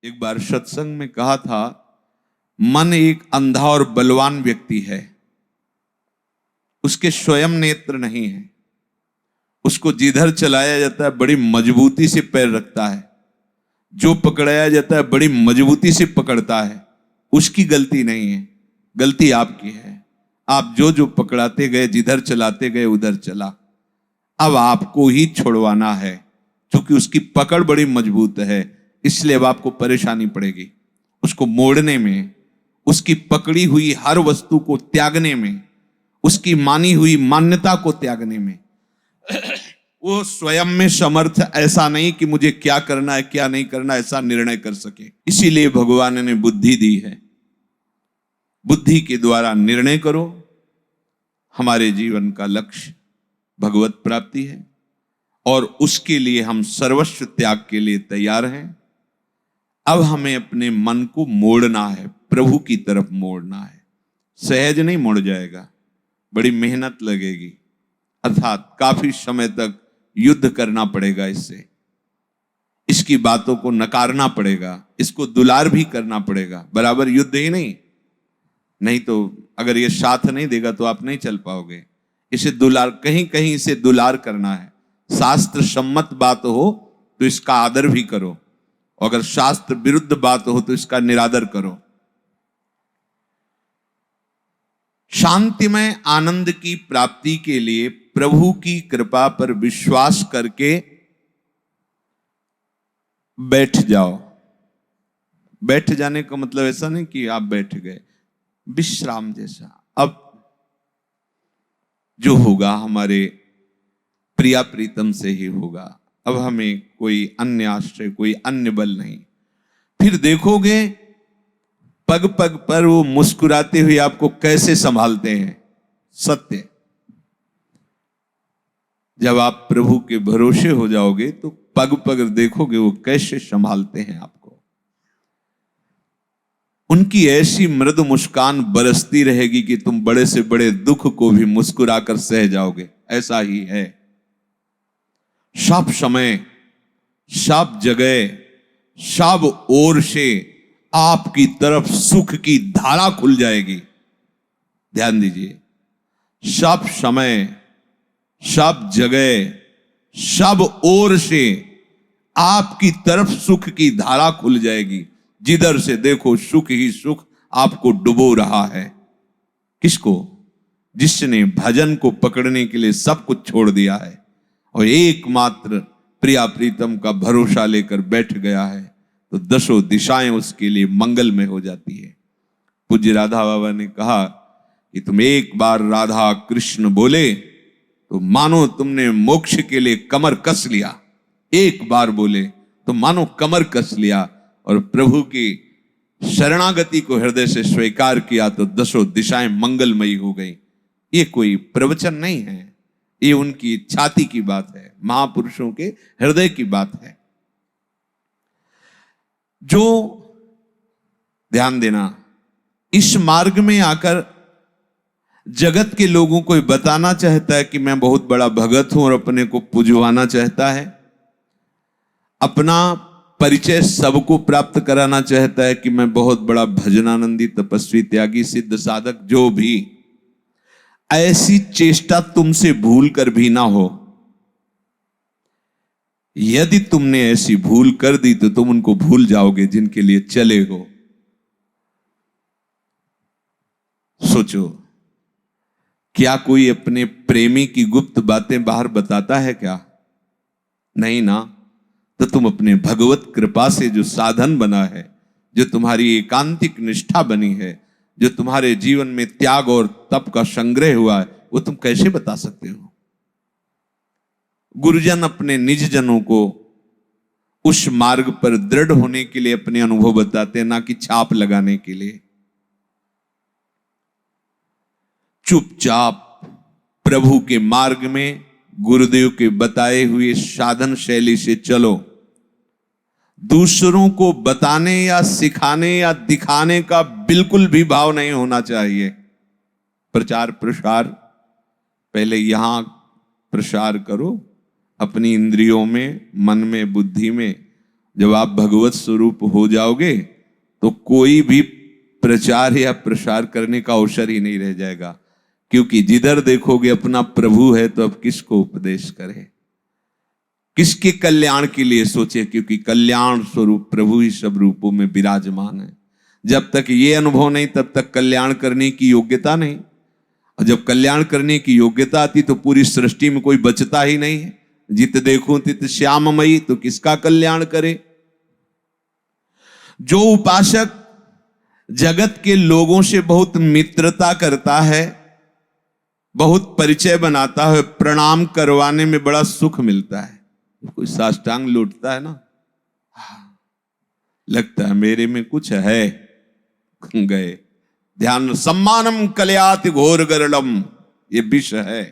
एक बार सत्संग में कहा था, मन एक अंधा और बलवान व्यक्ति है, उसके स्वयं नेत्र नहीं है। उसको जिधर चलाया जाता है बड़ी मजबूती से पैर रखता है, जो पकड़ाया जाता है बड़ी मजबूती से पकड़ता है। उसकी गलती नहीं है, गलती आपकी है। आप जो जो पकड़ाते गए, जिधर चलाते गए उधर चला। अब आपको ही छोड़वाना है, क्योंकि उसकी पकड़ बड़ी मजबूत है, इसलिए अब आपको परेशानी पड़ेगी उसको मोड़ने में, उसकी पकड़ी हुई हर वस्तु को त्यागने में, उसकी मानी हुई मान्यता को त्यागने में। वो स्वयं में समर्थ ऐसा नहीं कि मुझे क्या करना है क्या नहीं करना ऐसा निर्णय कर सके। इसीलिए भगवान ने बुद्धि दी है। बुद्धि के द्वारा निर्णय करो। हमारे जीवन का लक्ष्य भगवत प्राप्ति है और उसके लिए हम सर्वस्व त्याग के लिए तैयार हैं। अब हमें अपने मन को मोड़ना है, प्रभु की तरफ मोड़ना है। सहज नहीं मुड़ जाएगा, बड़ी मेहनत लगेगी, अर्थात काफी समय तक युद्ध करना पड़ेगा इससे। इसकी बातों को नकारना पड़ेगा, इसको दुलार भी करना पड़ेगा। बराबर युद्ध ही नहीं तो अगर ये साथ नहीं देगा तो आप नहीं चल पाओगे। इसे दुलार, कहीं कहीं इसे दुलार करना है। शास्त्र सम्मत बात हो तो इसका आदर भी करो, अगर शास्त्र विरुद्ध बात हो तो इसका निरादर करो। शांतिमय आनंद की प्राप्ति के लिए प्रभु की कृपा पर विश्वास करके बैठ जाओ। बैठ जाने का मतलब ऐसा नहीं कि आप बैठ गए, विश्राम जैसा। अब जो होगा हमारे प्रिया प्रीतम से ही होगा। अब हमें कोई अन्य आश्रय, कोई अन्य बल नहीं। फिर देखोगे पग पग पर वो मुस्कुराते हुए आपको कैसे संभालते हैं। सत्य, जब आप प्रभु के भरोसे हो जाओगे तो पग पग देखोगे वो कैसे संभालते हैं आपको। उनकी ऐसी मृद मुस्कान बरसती रहेगी कि तुम बड़े से बड़े दुख को भी मुस्कुराकर सह जाओगे। ऐसा ही है। सब समय, सब जगह, सब ओर से आपकी तरफ सुख की धारा खुल जाएगी। ध्यान दीजिए, सब समय, सब जगह, सब ओर से आपकी तरफ सुख की धारा खुल जाएगी। जिधर से देखो सुख ही सुख आपको डुबो रहा है। किसको? जिसने भजन को पकड़ने के लिए सब कुछ छोड़ दिया है और एकमात्र प्रिया प्रीतम का भरोसा लेकर बैठ गया है, तो दसों दिशाएं उसके लिए मंगल में हो जाती है। पूज्य राधा बाबा ने कहा कि तुम एक बार राधा कृष्ण बोले तो मानो तुमने मोक्ष के लिए कमर कस लिया। एक बार बोले तो मानो कमर कस लिया और प्रभु की शरणागति को हृदय से स्वीकार किया तो दसों दिशाएं मंगलमयी हो गई। ये कोई प्रवचन नहीं है, ये उनकी छाती की बात है, महापुरुषों के हृदय की बात है। जो ध्यान देना, इस मार्ग में आकर जगत के लोगों को बताना चाहता है कि मैं बहुत बड़ा भगत हूं और अपने को पुजवाना चाहता है, अपना परिचय सबको प्राप्त कराना चाहता है कि मैं बहुत बड़ा भजनानंदी, तपस्वी, त्यागी, सिद्ध, साधक, जो भी, ऐसी चेष्टा तुमसे भूल कर भी ना हो। यदि तुमने ऐसी भूल कर दी तो तुम उनको भूल जाओगे जिनके लिए चले हो। सोचो, क्या कोई अपने प्रेमी की गुप्त बातें बाहर बताता है क्या? नहीं ना। तो तुम अपने भगवत कृपा से जो साधन बना है, जो तुम्हारी एकांतिक निष्ठा बनी है, जो तुम्हारे जीवन में त्याग और तप का संग्रह हुआ है, वो तुम कैसे बता सकते हो? गुरुजन अपने निज जनों को उस मार्ग पर दृढ़ होने के लिए अपने अनुभव बताते हैं, ना कि छाप लगाने के लिए। चुपचाप प्रभु के मार्ग में गुरुदेव के बताए हुए साधन शैली से चलो। दूसरों को बताने या सिखाने या दिखाने का बिल्कुल भी भाव नहीं होना चाहिए। प्रचार प्रसार पहले यहां प्रसार करो, अपनी इंद्रियों में, मन में, बुद्धि में, जब आप भगवत स्वरूप हो जाओगे तो कोई भी प्रचार या प्रसार करने का अवसर ही नहीं रह जाएगा, क्योंकि जिधर देखोगे अपना प्रभु है, तो अब किसको उपदेश करे, किसके कल्याण के लिए सोचे, क्योंकि कल्याण स्वरूप प्रभु ही सब रूपों में विराजमान है। जब तक ये अनुभव नहीं तब तक कल्याण करने की योग्यता नहीं, और जब कल्याण करने की योग्यता आती तो पूरी सृष्टि में कोई बचता ही नहीं है। जित देखूं तित श्याममयी, तो किसका कल्याण करे। जो उपासक जगत के लोगों से बहुत मित्रता करता है, बहुत परिचय बनाता है, प्रणाम करवाने में बड़ा सुख मिलता है। कोई साष्टांग लौटता है ना, लगता है मेरे में कुछ है, गए ध्यान। सम्मानम कलयाति घोर गरलम, ये विष है।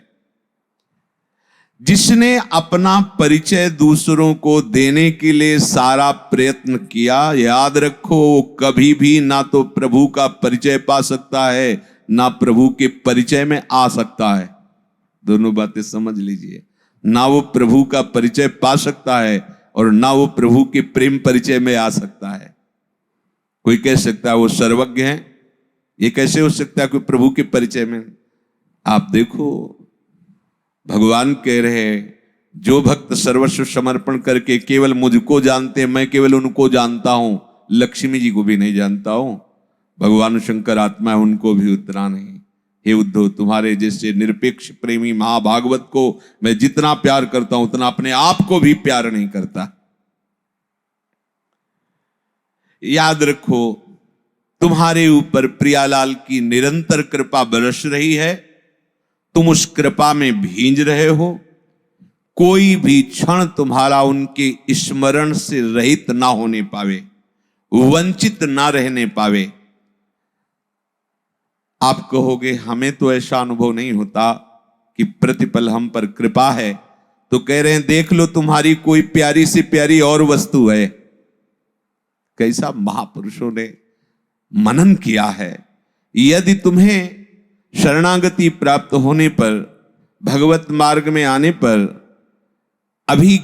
जिसने अपना परिचय दूसरों को देने के लिए सारा प्रयत्न किया, याद रखो वो कभी भी ना तो प्रभु का परिचय पा सकता है, ना प्रभु के परिचय में आ सकता है। दोनों बातें समझ लीजिए, ना वो प्रभु का परिचय पा सकता है और ना वो प्रभु के प्रेम परिचय में आ सकता है। कोई कह सकता है वो सर्वज्ञ है, ये कैसे हो सकता है कोई प्रभु के परिचय में। आप देखो भगवान कह रहे हैं, जो भक्त सर्वस्व समर्पण करके केवल मुझको जानते हैं, मैं केवल उनको जानता हूं, लक्ष्मी जी को भी नहीं जानता हूं, भगवान शंकर आत्मा है, उनको भी उतना नहीं। हे उद्धव, तुम्हारे जैसे निरपेक्ष प्रेमी महाभागवत को मैं जितना प्यार करता हूं उतना अपने आप को भी प्यार नहीं करता। याद रखो तुम्हारे ऊपर प्रियालाल की निरंतर कृपा बरस रही है, तुम उस कृपा में भींज रहे हो। कोई भी क्षण तुम्हारा उनके स्मरण से रहित ना होने पावे, वंचित ना रहने पावे। आप कहोगे हमें तो ऐसा अनुभव नहीं होता कि प्रतिपल हम पर कृपा है, तो कह रहे हैं देख लो तुम्हारी कोई प्यारी से प्यारी और वस्तु है। कैसा महापुरुषों ने मनन किया है। यदि तुम्हें शरणागति प्राप्त होने पर, भगवत मार्ग में आने पर अभी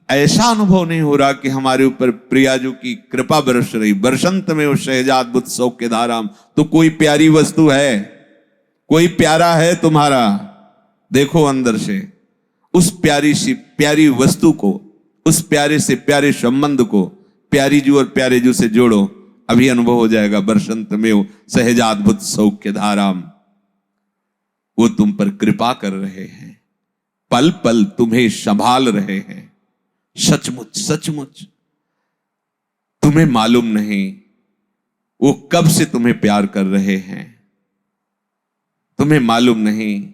ऐसा अनुभव नहीं हो रहा कि हमारे ऊपर प्रियाजू की कृपा बरस रही, बरसंत में वो सहजाद्भुत सौख्य धाराम, तो कोई प्यारी वस्तु है, कोई प्यारा है तुम्हारा। देखो अंदर से उस प्यारी सी प्यारी वस्तु को, उस प्यारे से प्यारे संबंध को प्यारी जू और प्यारे जू से जोड़ो, अभी अनुभव हो जाएगा बरसंत में वो सहजाद्भुत सौख्य धाराम। वो तुम पर कृपा कर रहे हैं, पल पल तुम्हें संभाल रहे हैं। सचमुच सचमुच तुम्हें मालूम नहीं वो कब से तुम्हें प्यार कर रहे हैं, तुम्हें मालूम नहीं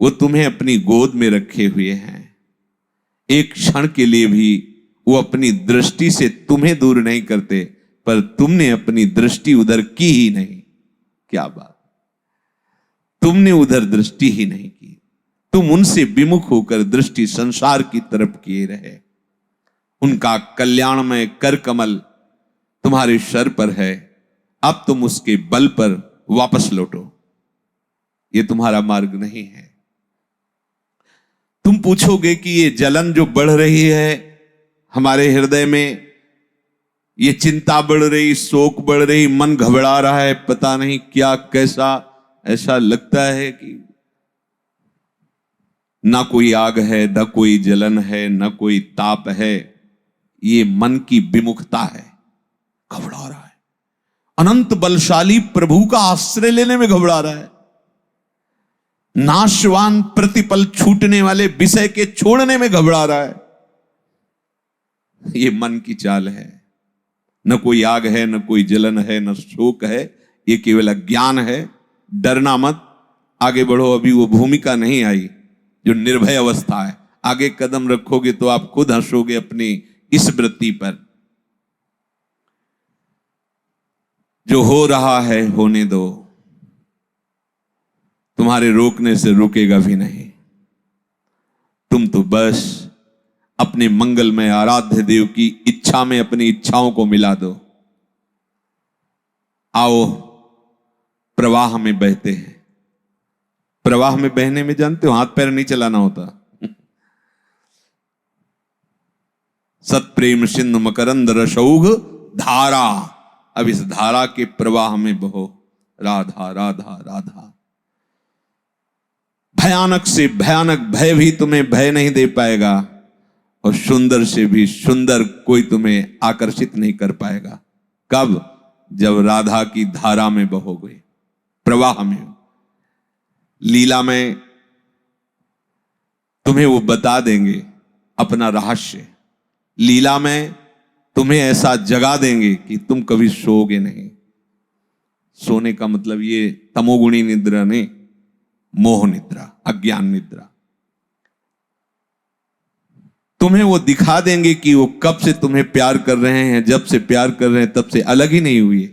वो तुम्हें अपनी गोद में रखे हुए हैं। एक क्षण के लिए भी वो अपनी दृष्टि से तुम्हें दूर नहीं करते, पर तुमने अपनी दृष्टि उधर की ही नहीं। क्या बात, तुमने उधर दृष्टि ही नहीं की, तुम उनसे विमुख होकर दृष्टि संसार की तरफ किए रहे। उनका कल्याणमय कर कमल तुम्हारे सर पर है, अब तुम उसके बल पर वापस लौटो। ये तुम्हारा मार्ग नहीं है। तुम पूछोगे कि ये जलन जो बढ़ रही है हमारे हृदय में, ये चिंता बढ़ रही, शोक बढ़ रही, मन घबरा रहा है, पता नहीं क्या कैसा, ऐसा लगता है कि ना कोई आग है, ना कोई जलन है, ना कोई ताप है। ये मन की विमुखता है, घबरा रहा है। अनंत बलशाली प्रभु का आश्रय लेने में घबरा रहा है, नाशवान प्रतिपल छूटने वाले विषय के छोड़ने में घबरा रहा है। ये मन की चाल है। न कोई आग है, न कोई जलन है, न शोक है, ये केवल अज्ञान है। डरना मत, आगे बढ़ो। अभी वो भूमिका नहीं आई जो निर्भय अवस्था है। आगे कदम रखोगे तो आप खुद हंसोगे अपनी इस वृत्ति पर। जो हो रहा है होने दो, तुम्हारे रोकने से रुकेगा भी नहीं। तुम तो बस अपने मंगलमय आराध्य देव की इच्छा में अपनी इच्छाओं को मिला दो। आओ प्रवाह में बहते हैं। प्रवाह में बहने में जानते हो हाथ पैर नहीं चलाना होता। सत्प्रेम सिंधु मकरंद रसौघ धारा। अब इस धारा के प्रवाह में बहो, राधा राधा राधा। भयानक से भयानक भय भी तुम्हें भय नहीं दे पाएगा, और सुंदर से भी सुंदर कोई तुम्हें आकर्षित नहीं कर पाएगा। कब? जब राधा की धारा में बहोगे, प्रवाह में, लीला में तुम्हें वो बता देंगे अपना रहस्य। लीला में तुम्हें ऐसा जगा देंगे कि तुम कभी सोओगे नहीं। सोने का मतलब ये तमोगुणी निद्रा नहीं, मोह निद्रा, अज्ञान निद्रा। तुम्हें वो दिखा देंगे कि वो कब से तुम्हें प्यार कर रहे हैं, जब से प्यार कर रहे हैं तब से अलग ही नहीं हुए।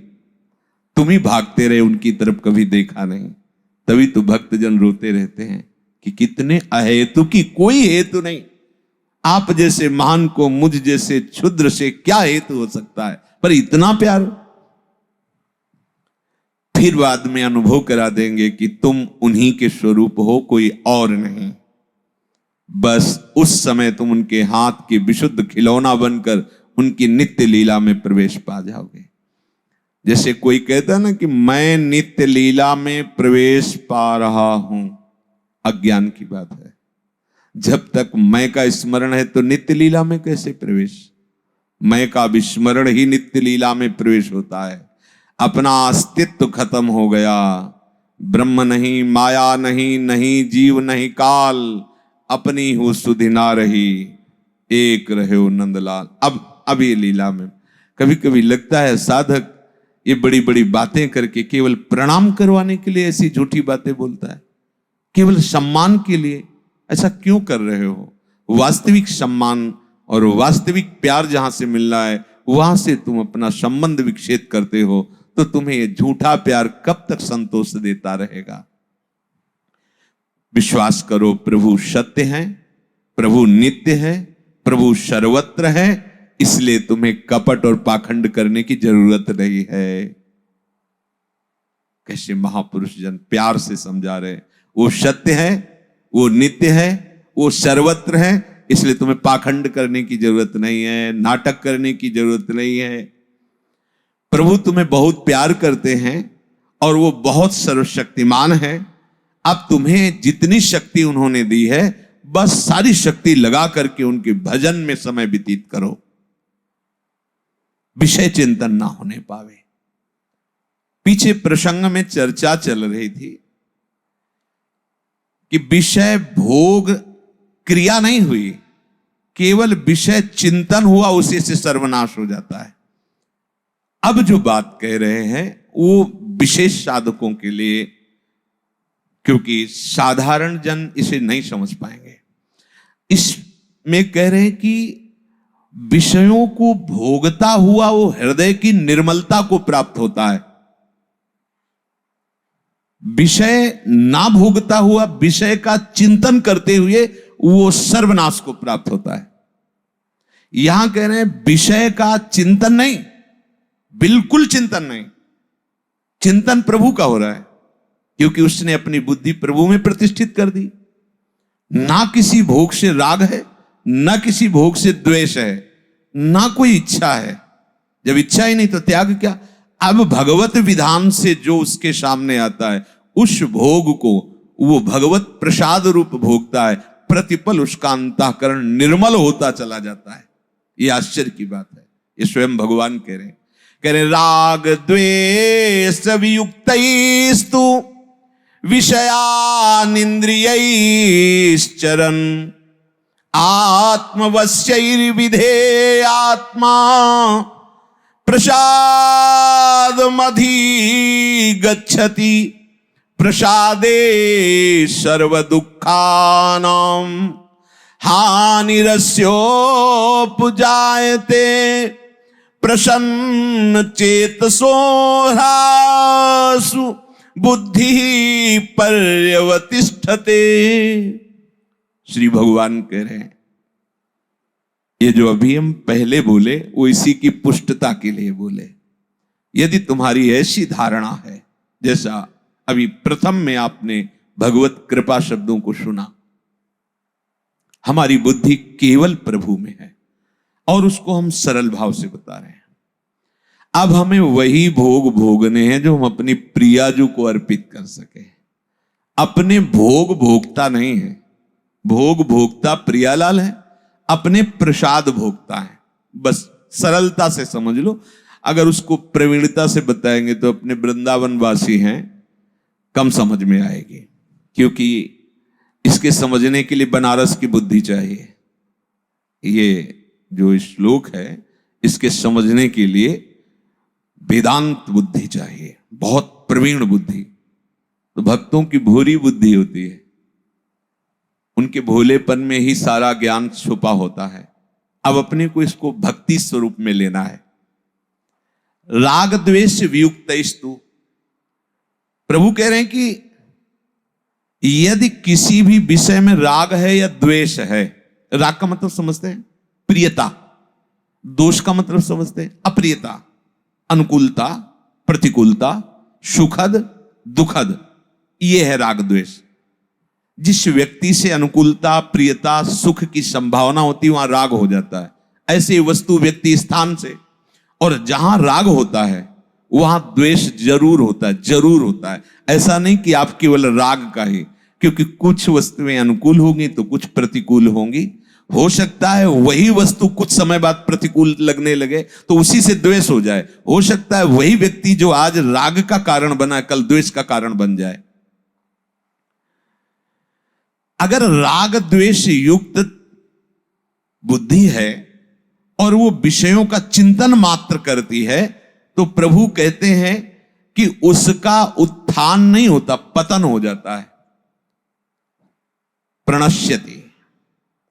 तुम ही भागते रहे, उनकी तरफ कभी देखा नहीं। तभी तो भक्तजन रोते रहते हैं कि कितने अहेतु की कोई हेतु नहीं। आप जैसे महान को मुझ जैसे क्षुद्र से क्या हेतु हो सकता है, पर इतना प्यार। फिर बाद में अनुभव करा देंगे कि तुम उन्हीं के स्वरूप हो, कोई और नहीं। बस उस समय तुम उनके हाथ के विशुद्ध खिलौना बनकर उनकी नित्य लीला में प्रवेश पा जाओगे। जैसे कोई कहता है ना कि मैं नित्य लीला में प्रवेश पा रहा हूं, अज्ञान की बात है। जब तक मैं का स्मरण है तो नित्य लीला में कैसे प्रवेश? मैं का विस्मरण ही नित्य लीला में प्रवेश होता है। अपना अस्तित्व खत्म हो गया। ब्रह्म नहीं, माया नहीं, नहीं जीव नहीं काल, अपनी हो सुधि ना रही, एक रहे नंदलाल। अब ये लीला में कभी कभी लगता है साधक ये बड़ी बड़ी बातें करके केवल प्रणाम करवाने के लिए ऐसी झूठी बातें बोलता है, केवल सम्मान के लिए। ऐसा क्यों कर रहे हो? वास्तविक सम्मान और वास्तविक प्यार जहां से मिल रहा है वहां से तुम अपना संबंध विक्षेप करते हो, तो तुम्हें ये झूठा प्यार कब तक संतोष देता रहेगा? विश्वास करो, प्रभु सत्य है, प्रभु नित्य है, प्रभु सर्वत्र है, इसलिए तुम्हें कपट और पाखंड करने की जरूरत नहीं है। कैसे महापुरुष जन प्यार से समझा रहे, वो सत्य है, वो नित्य है, वो सर्वत्र है, इसलिए तुम्हें पाखंड करने की जरूरत नहीं है, नाटक करने की जरूरत नहीं है। प्रभु तुम्हें बहुत प्यार करते हैं और वो बहुत सर्वशक्तिमान है। अब तुम्हें जितनी शक्ति उन्होंने दी है, बस सारी शक्ति लगा करके उनके भजन में समय व्यतीत करो, विषय चिंतन ना होने पावे। पीछे प्रसंग में चर्चा चल रही थी कि विषय भोग क्रिया नहीं हुई, केवल विषय चिंतन हुआ, उसी से सर्वनाश हो जाता है। अब जो बात कह रहे हैं वो विशेष साधकों के लिए, क्योंकि साधारण जन इसे नहीं समझ पाएंगे। इसमें कह रहे हैं कि विषयों को भोगता हुआ वो हृदय की निर्मलता को प्राप्त होता है। विषय ना भोगता हुआ विषय का चिंतन करते हुए वो सर्वनाश को प्राप्त होता है। यहां कह रहे हैं विषय का चिंतन नहीं, बिल्कुल चिंतन नहीं। चिंतन प्रभु का हो रहा है, क्योंकि उसने अपनी बुद्धि प्रभु में प्रतिष्ठित कर दी। ना किसी भोग से राग है, ना किसी भोग से द्वेष है, ना कोई इच्छा है। जब इच्छा ही नहीं तो त्याग क्या? अब भगवत विधान से जो उसके सामने आता है, उस भोग को वो भगवत प्रसाद रूप भोगता है। प्रतिपल उसका अंतःकरण निर्मल होता चला जाता है। ये आश्चर्य की बात है। ये स्वयं भगवान कह रहे राग द्वेष वियुक्तैस्तु विषयानिन्द्रियैश्चरन् आत्मवश्यैर्विधेयात्मा प्रसादमधिगच्छति प्रसादे सर्वदुःखानां हानिरस्योपजायते प्रसन्न चेतसो ह्रासु बुद्धि पर्यवतिष्ठते। श्री भगवान कह रहे हैं ये जो अभी हम पहले बोले वो इसी की पुष्टता के लिए बोले। यदि तुम्हारी ऐसी धारणा है, जैसा अभी प्रथम में आपने भगवत कृपा शब्दों को सुना, हमारी बुद्धि केवल प्रभु में है, और उसको हम सरल भाव से बता रहे हैं। अब हमें वही भोग भोगने हैं जो हम अपनी प्रियाजू को अर्पित कर सके। अपने भोग भोगता नहीं है, भोग भोगता प्रियालाल है, अपने प्रसाद भोगता है। बस सरलता से समझ लो। अगर उसको प्रवीणता से बताएंगे तो अपने वृंदावन वासी हैं, कम समझ में आएगी, क्योंकि इसके समझने के लिए बनारस की बुद्धि चाहिए। ये जो श्लोक है इसके समझने के लिए वेदांत बुद्धि चाहिए, बहुत प्रवीण बुद्धि। तो भक्तों की भोरी बुद्धि होती है, उनके भोलेपन में ही सारा ज्ञान छुपा होता है। अब अपने को इसको भक्ति स्वरूप में लेना है। राग द्वेष वियुक्तस्तु, प्रभु कह रहे हैं कि यदि किसी भी विषय में राग है या द्वेष है, राग का मतलब समझते हैं प्रियता, दोष का मतलब समझते हैं अप्रियता, अनुकूलता, प्रतिकूलता, सुखद दुखद, यह है राग द्वेष। जिस व्यक्ति से अनुकूलता, प्रियता, सुख की संभावना होती है वहां राग हो जाता है। ऐसे वस्तु, व्यक्ति, स्थान से, और जहां राग होता है वहां द्वेष जरूर होता है, जरूर होता है। ऐसा नहीं कि आप केवल राग का ही, क्योंकि कुछ वस्तुएं अनुकूल होंगी तो कुछ प्रतिकूल होंगी। हो सकता है वही वस्तु कुछ समय बाद प्रतिकूल लगने लगे तो उसी से द्वेष हो जाए। हो सकता है वही व्यक्ति जो आज राग का कारण बना कल द्वेष का कारण बन जाए। अगर राग द्वेष युक्त बुद्धि है और वो विषयों का चिंतन मात्र करती है तो प्रभु कहते हैं कि उसका उत्थान नहीं होता, पतन हो जाता है, प्रणश्यति,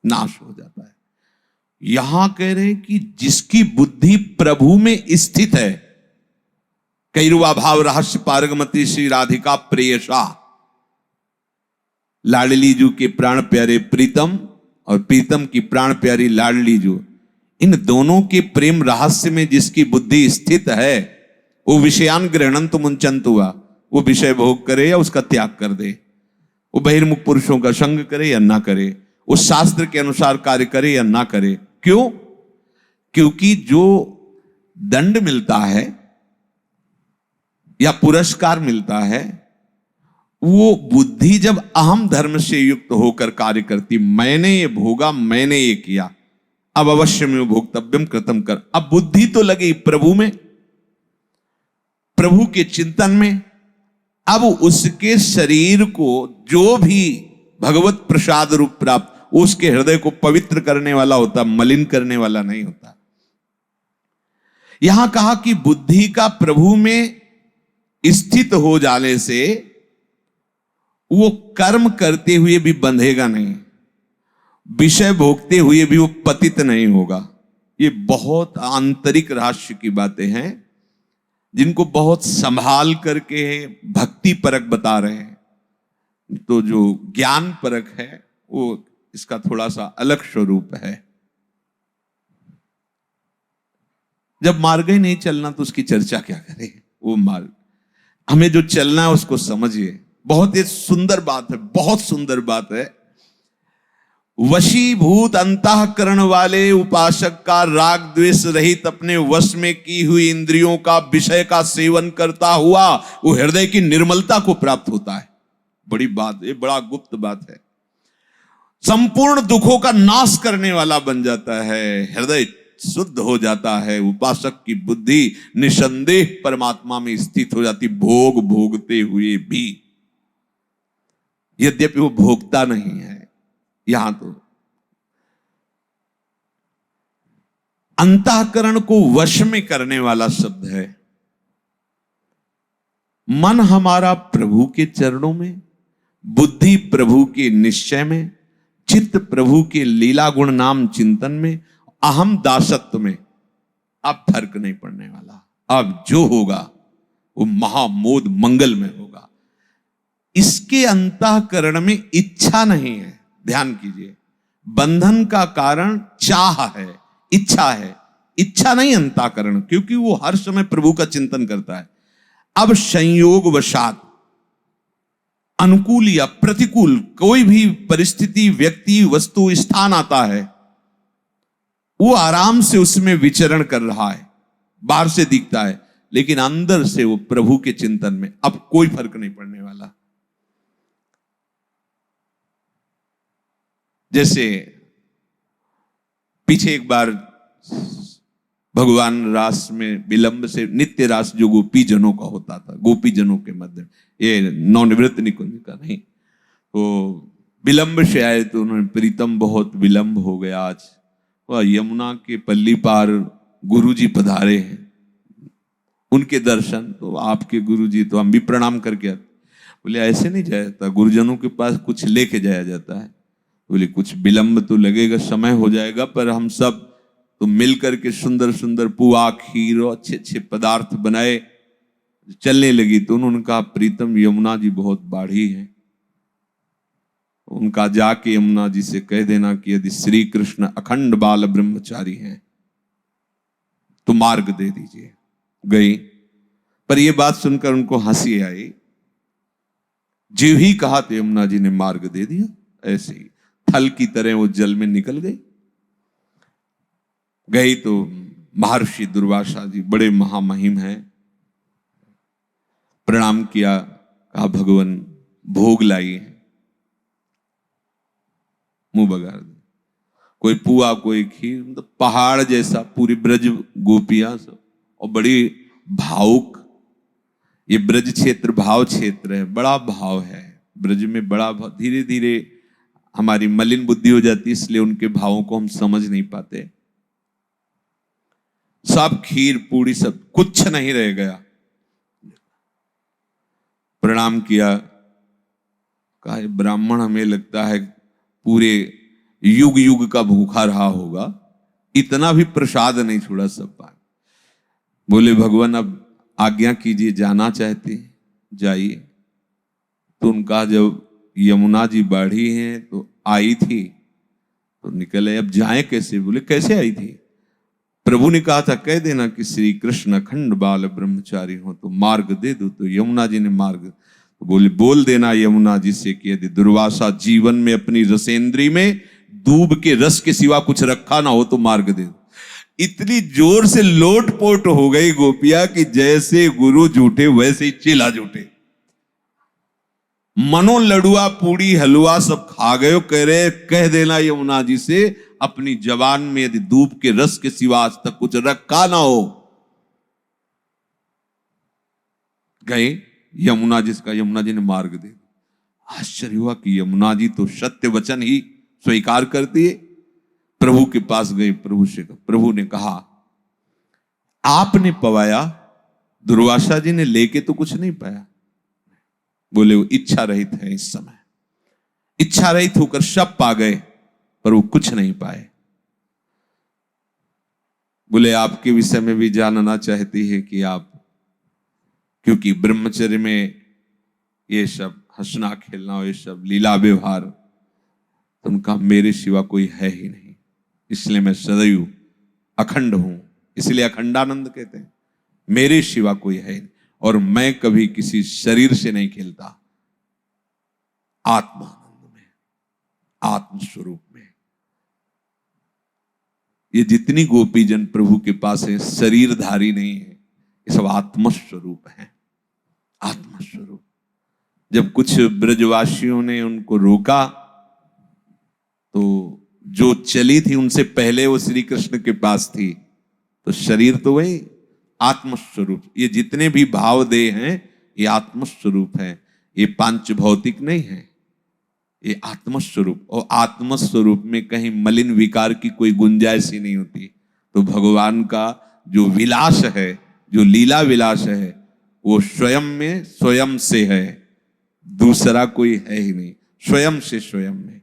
नाश हो जाता है। यहां कह रहे हैं कि जिसकी बुद्धि प्रभु में स्थित है, कैरुआ भाव रहस्य पारगमती श्री राधिका प्रेयसा, लाडली जू के प्राण प्यारे प्रीतम और प्रीतम की प्राण प्यारी लाडली जू, इन दोनों के प्रेम रहस्य में जिसकी बुद्धि स्थित है वो विषयान ग्रहणंत मुंचंत हुआ, वो विषय भोग करे या उसका त्याग कर दे, वो बहिर्मुख पुरुषों का संग करे या ना करे, उस शास्त्र के अनुसार कार्य करे या ना करे। क्यों? क्योंकि जो दंड मिलता है या पुरस्कार मिलता है वो बुद्धि जब अहम धर्म से युक्त होकर कार्य करती, मैंने ये भोगा, मैंने ये किया, अब अवश्य में भोक्तव्यम कृतम कर। अब बुद्धि तो लगी प्रभु में, प्रभु के चिंतन में। अब उसके शरीर को जो भी भगवत प्रसाद रूप प्राप्त, उसके हृदय को पवित्र करने वाला होता, मलिन करने वाला नहीं होता। यहां कहा कि बुद्धि का प्रभु में स्थित हो जाने से वो कर्म करते हुए भी बंधेगा नहीं, विषय भोगते हुए भी वो पतित नहीं होगा। ये बहुत आंतरिक रहस्य की बातें हैं जिनको बहुत संभाल करके भक्ति परक बता रहे हैं। तो जो ज्ञान परक है वो इसका थोड़ा सा अलग स्वरूप है। जब मार्ग ही नहीं चलना तो उसकी चर्चा क्या करें। वो मार्ग हमें जो चलना है उसको समझिए। बहुत ही सुंदर बात है, बहुत सुंदर बात है। वशीभूत अंतःकरण वाले उपासक का राग द्वेष रहित अपने वश में की हुई इंद्रियों का विषय का सेवन करता हुआ वो हृदय की निर्मलता को प्राप्त होता है। बड़ी बात, ये बड़ा गुप्त बात है। संपूर्ण दुखों का नाश करने वाला बन जाता है, हृदय शुद्ध हो जाता है। उपासक की बुद्धि निसंदेह परमात्मा में स्थित हो जाती, भोग भोगते हुए भी, यद्यपि वो भोगता नहीं है। यहां तो अंतःकरण को वश में करने वाला शब्द है। मन हमारा प्रभु के चरणों में, बुद्धि प्रभु के निश्चय में, चित्त प्रभु के लीला गुण नाम चिंतन में, अहम दासत्व में। अब फर्क नहीं पड़ने वाला। अब जो होगा वो महामोद मंगल में होगा। इसके अंतःकरण में इच्छा नहीं है। ध्यान कीजिए, बंधन का कारण चाह है, इच्छा है। इच्छा नहीं अंतःकरण, क्योंकि वो हर समय प्रभु का चिंतन करता है। अब संयोग वशात अनुकूल या प्रतिकूल कोई भी परिस्थिति, व्यक्ति, वस्तु, स्थान आता है वो आराम से उसमें विचरण कर रहा है, बाहर से दिखता है, लेकिन अंदर से वो प्रभु के चिंतन में। अब कोई फर्क नहीं पड़ने वाला। जैसे पीछे एक बार भगवान रास में विलंब से, नित्य रास जो गोपी जनों का होता था, गोपी जनों के मध्य, ये नवनिवृत्त निकुंज का नहीं, तो विलंब से आए तो उन्होंने, प्रीतम बहुत विलंब हो गया आज, वह यमुना के पल्ली पार गुरुजी पधारे हैं, उनके दर्शन, तो आपके गुरुजी, तो हम भी प्रणाम करके आते। बोले ऐसे नहीं जाया जाता, गुरुजनों के पास कुछ लेके जाया जाता है। बोले कुछ विलंब तो लगेगा, समय हो जाएगा, पर हम सब तो मिल करके सुंदर सुंदर पुआ, खीर और अच्छे अच्छे पदार्थ बनाए, चलने लगी। तो उन्होंने कहा, प्रीतम यमुना जी बहुत बाढ़ी है, उनका जाके यमुना जी से कह देना कि यदि श्री कृष्ण अखंड बाल ब्रह्मचारी हैं तो मार्ग दे दीजिए। गई, पर यह बात सुनकर उनको हंसी आई। जो ही कहा तो यमुना जी ने मार्ग दे दिया, ऐसे ही थल की तरह वो जल में निकल गई। गई तो महर्षि दुर्वासा जी बड़े महामहिम हैं, प्रणाम किया, कहा भगवान भोग लाई है, मुंह बगाड़ दे, कोई पुआ कोई खीर, मतलब पहाड़ जैसा पूरी ब्रज गोपियां सब, और बड़ी भावुक। ये ब्रज क्षेत्र भाव क्षेत्र है, बड़ा भाव है ब्रज में, बड़ा भाव। धीरे धीरे हमारी मलिन बुद्धि हो जाती है, इसलिए उनके भावों को हम समझ नहीं पाते। सब खीर पूरी सब, कुछ नहीं रह गया। प्रणाम किया, कहा ब्राह्मण हमें लगता है पूरे युग युग का भूखा रहा होगा, इतना भी प्रसाद नहीं छोड़ा सब पाए। बोले भगवान अब आज्ञा कीजिए, जाना चाहते जाइए। तो उनका जब यमुना जी बाढ़ी हैं तो आई थी, तो निकले, अब जाएं कैसे? बोले कैसे आई थी? प्रभु ने कहा था कह देना कि श्री कृष्ण अखंड बाल ब्रह्मचारी हो तो मार्ग दे दो। तो यमुना जी ने मार्ग, तो बोले बोल देना यमुना जी से कि यदि दुर्वासा जीवन में अपनी रसेंद्री में दूब के रस के सिवा कुछ रखा ना हो तो मार्ग दे दो। इतनी जोर से लोटपोट हो गई गोपिया कि जैसे गुरु झूठे वैसे ही चेला झूठे। मनो लडुआ पूड़ी हलवा सब खा गए। कह रहे कह देना यमुना जी से अपनी जबान में यदि दूब के रस के सिवा आज तक कुछ रखा ना हो। गए यमुना जी ने मार्ग दे। आश्चर्य हुआ कि यमुना जी तो सत्य वचन ही स्वीकार करती है। प्रभु के पास गए, प्रभु ने कहा आपने पवाया, दुर्वासा जी ने लेके तो कुछ नहीं पाया। बोले वो इच्छा रहित है, इस समय इच्छा रहित होकर सब पा गए पर वो कुछ नहीं पाए। बोले आपके विषय में भी जानना चाहती है कि आप, क्योंकि ब्रह्मचर्य में ये सब हंसना खेलना, ये सब लीला व्यवहार, तो उनका मेरे सिवा कोई है ही नहीं, इसलिए मैं सदैव अखंड हूं, इसलिए अखंडानंद कहते हैं। मेरे सिवा कोई है नहीं और मैं कभी किसी शरीर से नहीं खेलता, आत्मानंद में, आत्म स्वरूप में। ये जितनी गोपीजन प्रभु के पास है शरीरधारी नहीं है, ये सब आत्मस्वरूप है, आत्मस्वरूप। जब कुछ ब्रजवासियों ने उनको रोका तो जो चली थी उनसे पहले वो श्री कृष्ण के पास थी, तो शरीर तो वही आत्मस्वरूप। ये जितने भी भाव देह हैं ये आत्मस्वरूप है, ये पांच भौतिक नहीं है, ये आत्मस्वरूप। और आत्मस्वरूप में कहीं मलिन विकार की कोई गुंजाइश ही नहीं होती। तो भगवान का जो विलास है, जो लीला विलास है, वो स्वयं में स्वयं से है, दूसरा कोई है ही नहीं, स्वयं से स्वयं में।